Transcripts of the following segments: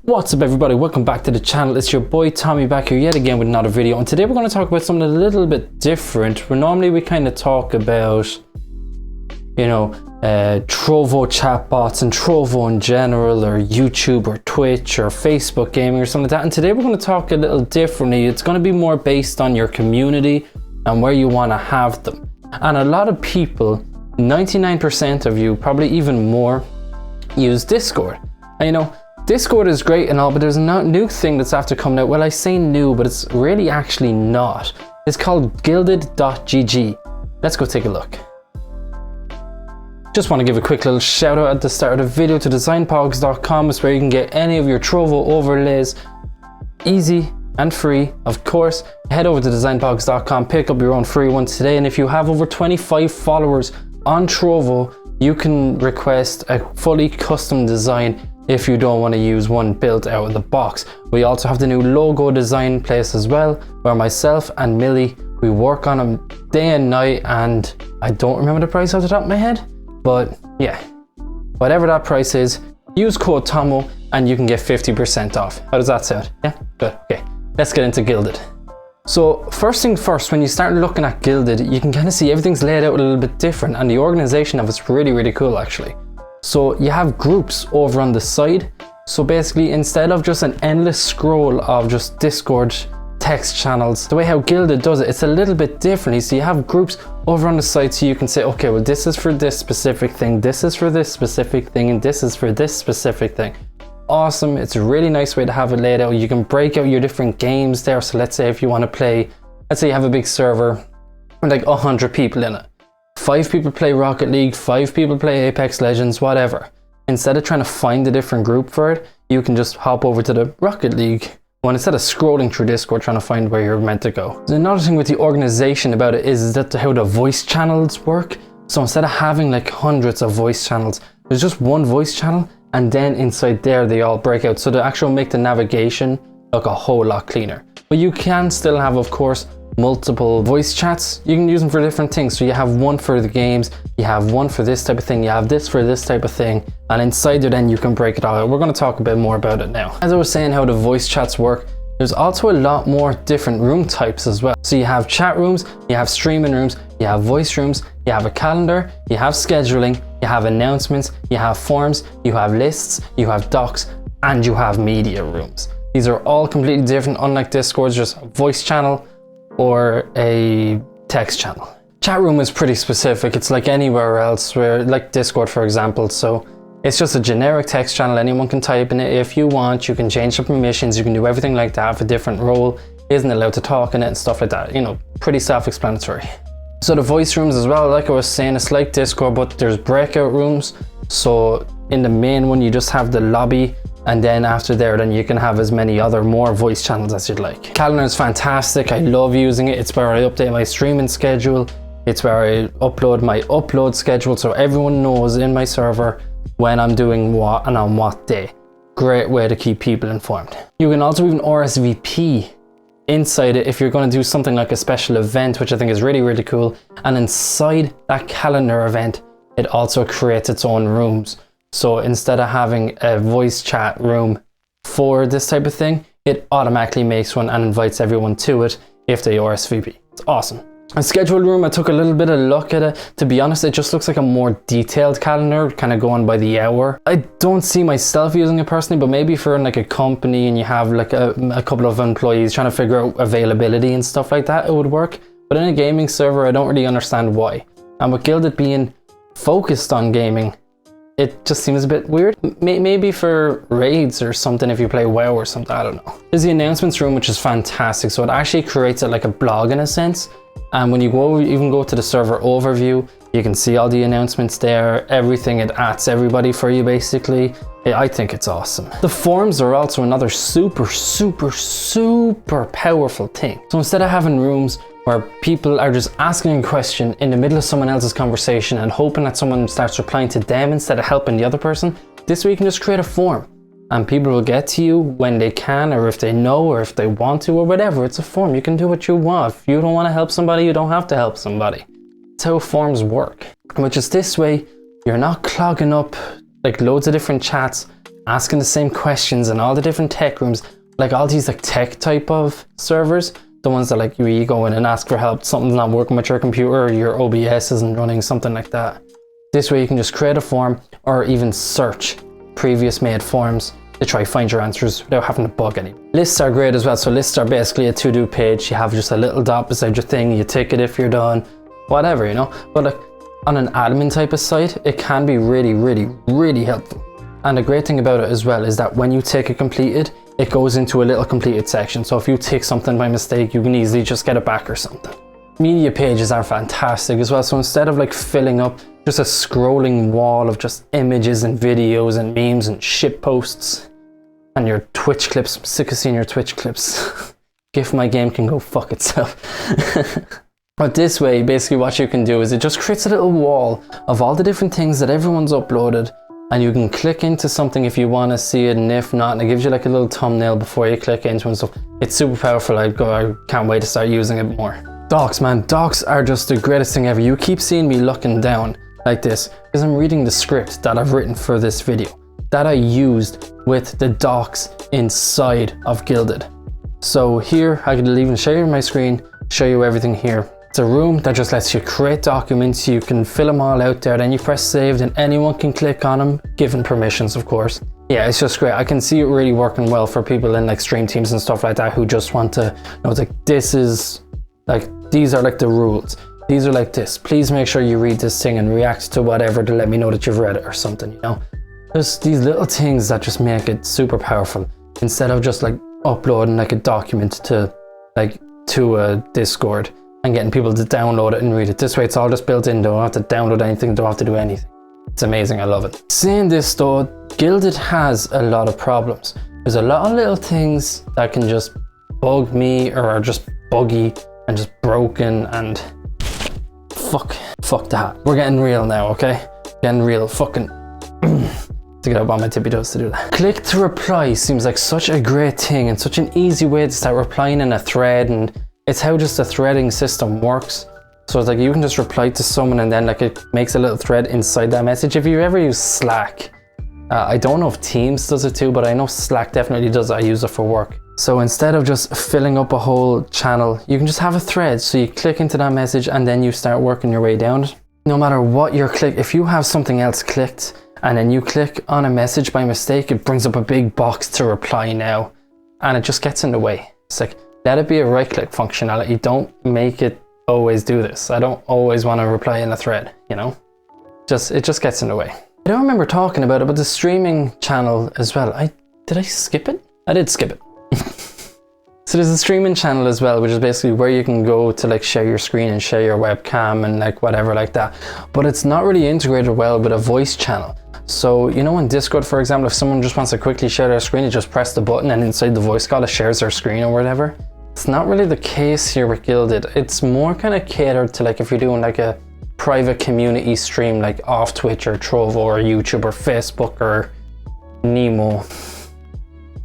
What's up everybody, welcome back to the channel. It's your boy Tommy back here yet again with another video, and today we're going to talk about something a little bit different. Where normally we kind of talk about, you know, Trovo chatbots and Trovo in general, or YouTube or Twitch or Facebook gaming or something like that, and today we're going to talk a little differently. It's going to be more based on your community and where you want to have them. And a lot of people, 99% of you, probably even more, use Discord. And you know, Discord is great and all, but there's a new thing that's after coming out. Well, I say new, but it's really actually not. It's called Guilded.gg. Let's go take a look. Just want to give a quick little shout out at the start of the video to designpogs.com. It's where you can get any of your Trovo overlays easy and free. Of course, head over to designpogs.com, pick up your own free ones today. And if you have over 25 followers on Trovo, you can request a fully custom design if you don't want to use one built out of the box. We also have the new logo design place as well, where myself and Millie, we work on them day and night, and I don't remember the price off the top of my head, but yeah, whatever that price is, use code TOMO and you can get 50% off. How does that sound? Yeah, good. Okay, let's get into Guilded. So first thing first, when you start looking at Guilded, you can kind of see everything's laid out a little bit different, and the organization of it's really cool actually. So you have groups over on the side. So basically, instead of just an endless scroll of just Discord text channels, the way how Guilded does it, it's a little bit differently. So you have groups over on the side, so you can say, okay, well, this is for this specific thing, this is for this specific thing, and this is for this specific thing. Awesome. It's a really nice way to have it laid out. You can break out your different games there. So let's say if you want to play, let's say you have a big server with like 100 people in it. 5 people play Rocket League, 5 people play Apex Legends, whatever. Instead of trying to find a different group for it, you can just hop over to the Rocket League one instead of scrolling through Discord trying to find where you're meant to go. Another thing with the organization about it is that how the voice channels work. So instead of having like hundreds of voice channels, there's just one voice channel, and then inside there they all break out. So they actually make the navigation look a whole lot cleaner. But you can still have, of course, multiple voice chats. You can use them for different things. So you have one for the games, you have one for this type of thing, you have this for this type of thing, and inside there then you can break it all out. We're going to talk a bit more about it now. As I was saying how the voice chats work, there's also a lot more different room types as well. So you have chat rooms, you have streaming rooms, you have voice rooms, you have a calendar, you have scheduling, you have announcements, you have forums, you have lists, you have docs, and you have media rooms. These are all completely different, unlike Discord's just a voice channel or a text channel. Chat room is pretty specific. It's like anywhere else, where like Discord for example. So it's just a generic text channel. Anyone can type in it if you want. You can change the permissions, you can do everything like that. If a different role isn't allowed to talk in it and stuff like that, you know, pretty self-explanatory. So the voice rooms as well, like I was saying, it's like Discord, but there's breakout rooms. So in the main one you just have the lobby, and then after there, then you can have as many more voice channels as you'd like. Calendar is fantastic. I love using it. It's where I update my streaming schedule. It's where I upload my upload schedule, so everyone knows in my server when I'm doing what and on what day. Great way to keep people informed. You can also even RSVP inside it if you're going to do something like a special event, which I think is really cool. And inside that calendar event, it also creates its own rooms. So instead of having a voice chat room for this type of thing, it automatically makes one and invites everyone to it if they RSVP. It's awesome. A schedule room, I took a little bit of look at it. To be honest, it just looks like a more detailed calendar, kind of going by the hour. I don't see myself using it personally, but maybe for like a company and you have like a couple of employees trying to figure out availability and stuff like that, it would work. But in a gaming server, I don't really understand why. And with Guilded being focused on gaming, it just seems a bit weird. Maybe for raids or something if you play WoW or something, I don't know. There's the announcements room, which is fantastic. So it actually creates it like a blog in a sense. And when you even go to the server overview, you can see all the announcements there, everything. It adds everybody for you basically. I think it's awesome. The forums are also another super powerful thing. So instead of having rooms where people are just asking a question in the middle of someone else's conversation and hoping that someone starts replying to them instead of helping the other person, this way you can just create a forum and people will get to you when they can, or if they know, or if they want to, or whatever. It's a forum. You can do what you want. If you don't want to help somebody, you don't have to help somebody. That's how forums work. Which is this way, you're not clogging up like loads of different chats asking the same questions in all the different tech rooms, like all these like tech type of servers, the ones that like you go in and ask for help, something's not working with your computer or your OBS isn't running, something like that. This way you can just create a form or even search previous made forms to try find your answers without having to bug any. Lists are great as well. So lists are basically a to-do page. You have just a little dot beside your thing, you tick it if you're done, whatever, you know. But like on an admin type of site, it can be really helpful. And the great thing about it as well is that when you tick it completed, it goes into a little completed section. So if you tick something by mistake, you can easily just get it back or something. Media pages are fantastic as well. So instead of like filling up just a scrolling wall of just images and videos and memes and shit posts and your Twitch clips, I'm sick of seeing your Twitch clips. GIF my game can go fuck itself. But this way, basically what you can do is it just creates a little wall of all the different things that everyone's uploaded, and you can click into something if you want to see it, and if not, and it gives you like a little thumbnail before you click into it and stuff. It's super powerful. I can't wait to start using it more. Docs, man, docs are just the greatest thing ever. You keep seeing me looking down like this because I'm reading the script that I've written for this video that I used with the docs inside of Guilded. So here I could even share you my screen, show you everything here. It's a room that just lets you create documents. You can fill them all out there, then you press save and anyone can click on them, given permissions of course. Yeah, it's just great. I can see it really working well for people in like stream teams and stuff like that who just want to know, it's like, this is like, these are like the rules. These are like this. Please make sure you read this thing and react to whatever to let me know that you've read it or something, you know? There's these little things that just make it super powerful instead of just like uploading like a document to a Discord and getting people to download it and read it. This way it's all just built in, don't have to download anything, don't have to do anything. It's amazing, I love it. Saying this though, Guilded has a lot of problems. There's a lot of little things that can just bug me or are just buggy and just broken and fuck that. We're getting real now, okay? Getting real, fucking to get up on my tippy toes to do that. Click to reply seems like such a great thing and such an easy way to start replying in a thread, and it's how just the threading system works. So it's like you can just reply to someone and then like it makes a little thread inside that message. If you ever use Slack, I don't know if Teams does it too, but I know Slack definitely does. I use it for work. So instead of just filling up a whole channel, you can just have a thread. So you click into that message and then you start working your way down it. No matter what you're clicking, if you have something else clicked and then you click on a message by mistake, it brings up a big box to reply now and it just gets in the way. It's like, let it be a right click functionality. Don't make it always do this. I don't always want to reply in a thread, you know? It just gets in the way. I don't remember talking about it, but the streaming channel as well. Did I skip it? I did skip it. So there's a streaming channel as well, which is basically where you can go to like share your screen and share your webcam and like whatever like that. But it's not really integrated well with a voice channel. So, you know, in Discord, for example, if someone just wants to quickly share their screen, you just press the button and inside the voice call it shares their screen or whatever. It's not really the case here with Guilded. It's more kind of catered to like if you're doing like a private community stream like off Twitch or Trovo or YouTube or Facebook or Nemo,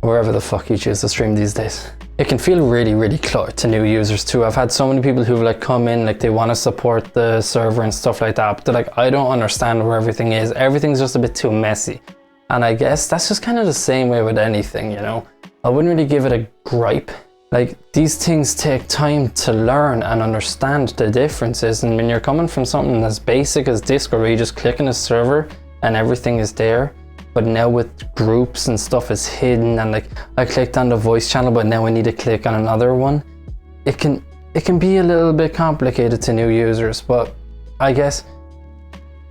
wherever the fuck you choose to stream these days. It can feel really cluttered to new users too. I've had so many people who've like come in, like they want to support the server and stuff like that, but they're like, I don't understand where everything is. Everything's just a bit too messy. And I guess that's just kind of the same way with anything, you know? I wouldn't really give it a gripe. Like, these things take time to learn and understand the differences, and when you're coming from something as basic as Discord where you just click on a server and everything is there, but now with groups and stuff is hidden, and like I clicked on the voice channel but now I need to click on another one, it can be a little bit complicated to new users. But I guess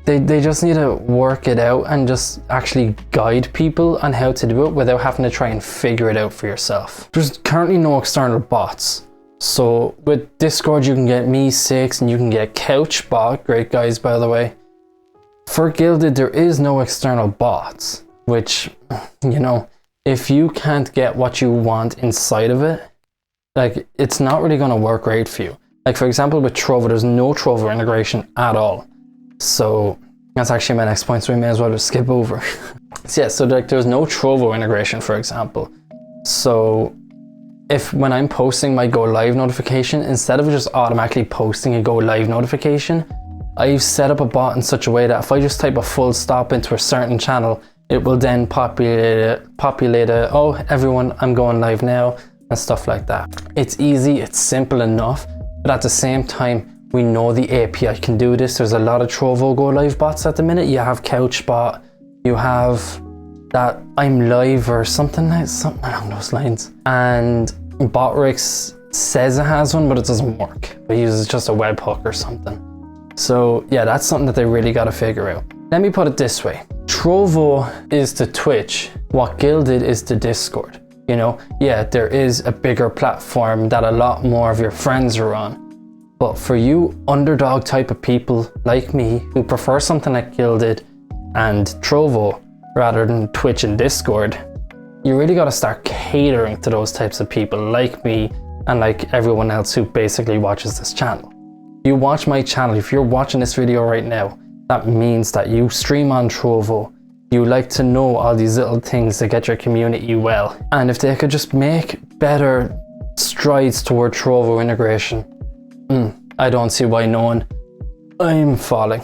they just need to work it out and just actually guide people on how to do it without having to try and figure it out for yourself. There's currently no external bots. So with Discord you can get Me6 and you can get Couchbot, great guys by the way. For Guilded there is no external bots, which, you know, if you can't get what you want inside of it, like it's not really going to work great for you. Like for example with Trovo, there's no Trovo integration at all. So that's actually my next point, so we may as well just skip over. So yeah, so like there's no Trovo integration, for example. So if when I'm posting my go live notification, instead of just automatically posting a go live notification, I've set up a bot in such a way that if I just type a full stop into a certain channel, it will then populate a, oh, everyone, I'm going live now, and stuff like that. It's easy, it's simple enough, but at the same time, we know the API can do this. There's a lot of Trovo Go Live bots at the minute. You have Couchbot, you have that I'm Live or something along those lines. And Botrix says it has one, but it doesn't work. It uses just a webhook or something. So yeah, that's something that they really got to figure out. Let me put it this way. Trovo is to Twitch what Guilded is to Discord. You know, yeah, there is a bigger platform that a lot more of your friends are on. But for you underdog type of people like me who prefer something like Guilded and Trovo rather than Twitch and Discord, you really got to start catering to those types of people like me and like everyone else who basically watches this channel. You watch my channel, if you're watching this video right now, that means that you stream on Trovo. You like to know all these little things that get your community well. And if they could just make better strides toward Trovo integration, I don't see why no one, I'm falling.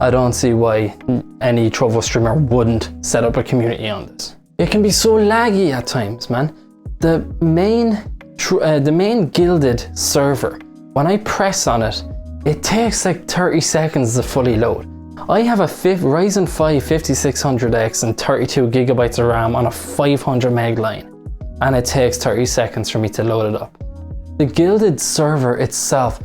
I don't see why any Trovo streamer wouldn't set up a community on this. It can be so laggy at times, man. The main Guilded server, when I press on it, it takes like 30 seconds to fully load. I have a Ryzen 5 5600X and 32 gigabytes of RAM on a 500 meg line, and it takes 30 seconds for me to load it up. The Guilded server itself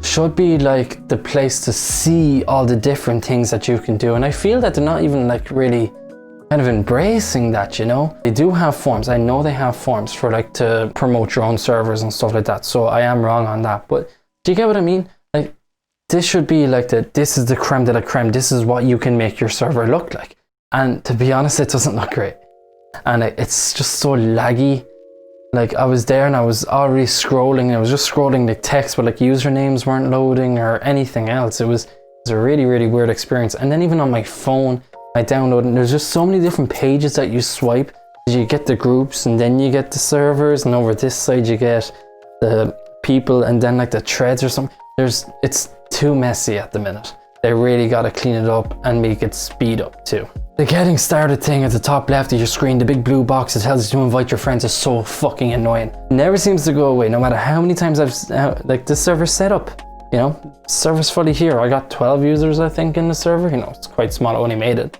should be like the place to see all the different things that you can do, and I feel that they're not even like really kind of embracing that, you know? They do have forums. I know they have forums for like to promote your own servers and stuff like that, so I am wrong on that, but do you get what I mean? Like, this should be like this is the creme de la creme. This is what you can make your server look like. And to be honest, it doesn't look great. And it's just so laggy. Like, I was there and I was already scrolling, and I was just scrolling the text, but like usernames weren't loading or anything else. It was a really, really weird experience. And then even on my phone, I downloaded, and there's just so many different pages that you swipe. You get the groups, and then you get the servers, and over this side you get the people, and then like the threads or something. It's too messy at the minute. They really got to clean it up and make it speed up too. The getting started thing at the top left of your screen, the big blue box that tells you to invite your friends, is so fucking annoying. It never seems to go away, no matter how many times like this server's set up. You know, server's fully here. I got 12 users, I think, in the server. You know, it's quite small. I only made it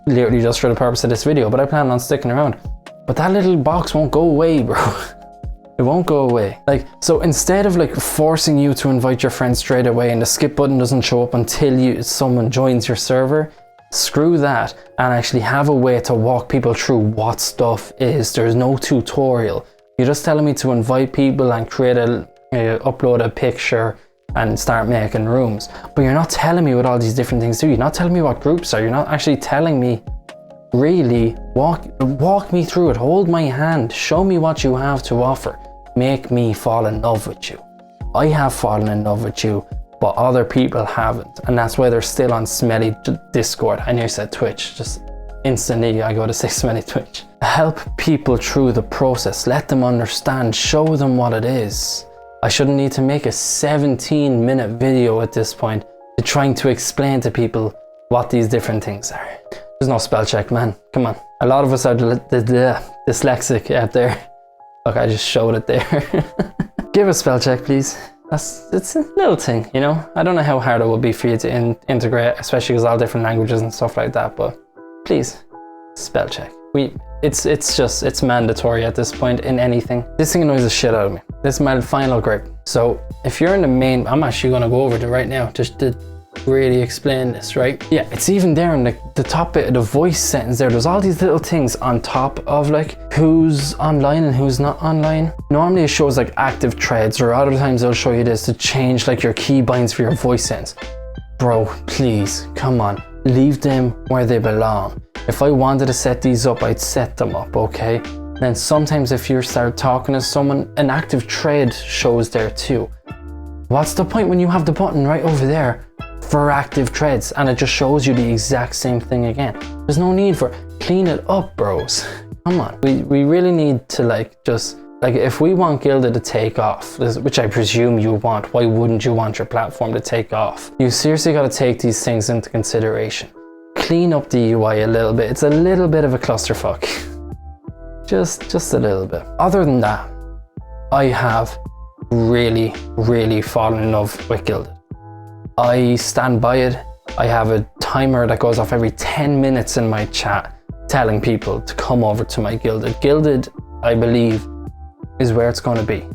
literally just for the purpose of this video, but I plan on sticking around. But that little box won't go away, bro. It won't go away. Like, so instead of like forcing you to invite your friends straight away and the skip button doesn't show up until someone joins your server, screw that and actually have a way to walk people through what stuff is. There's no tutorial. You're just telling me to invite people and upload a picture and start making rooms. But you're not telling me what all these different things do. You're not telling me what groups are. You're not actually telling me, really, walk me through it. Hold my hand. Show me what you have to offer. Make me fall in love with you. I have fallen in love with you, but other people haven't. And that's why they're still on smelly Discord. And you said Twitch. Just instantly I go to say smelly Twitch. Help people through the process. Let them understand. Show them what it is. I shouldn't need to make a 17-minute video at this point to trying to explain to people what these different things are. There's no spell check, man. Come on. A lot of us are dyslexic out there. Look, I just showed it there. Give a spell check, please. It's a little thing, you know? I don't know how hard it will be for you to integrate, especially because all different languages and stuff like that, but please, spell check. It's mandatory at this point in anything. This thing annoys the shit out of me. This is my final gripe. So if you're in the main, I'm actually gonna go over to right now just to really explain this, right? Yeah, it's even there in the top bit of the voice sentence there. There's all these little things on top of like who's online and who's not online. Normally it shows like active threads, or other times they'll show you this to change like your key binds for your voice sentence. Bro, please, come on, leave them where they belong. If I wanted to set these up, I'd set them up, okay? Then sometimes if you start talking to someone, an active thread shows there too. What's the point when you have the button right over there for active threads and it just shows you the exact same thing again? There's no need for it. Clean it up, bros. Come on. We really need to like just, like, if we want Guilded to take off, which I presume you want, why wouldn't you want your platform to take off? You seriously got to take these things into consideration. clean up the UI a little bit. It's a little bit of a clusterfuck. Just a little bit. Other than that, I have really fallen in love with Guilded. I stand by it. I have a timer that goes off every 10 minutes in my chat telling people to come over to my Guilded. Guilded, I believe, is where it's going to be.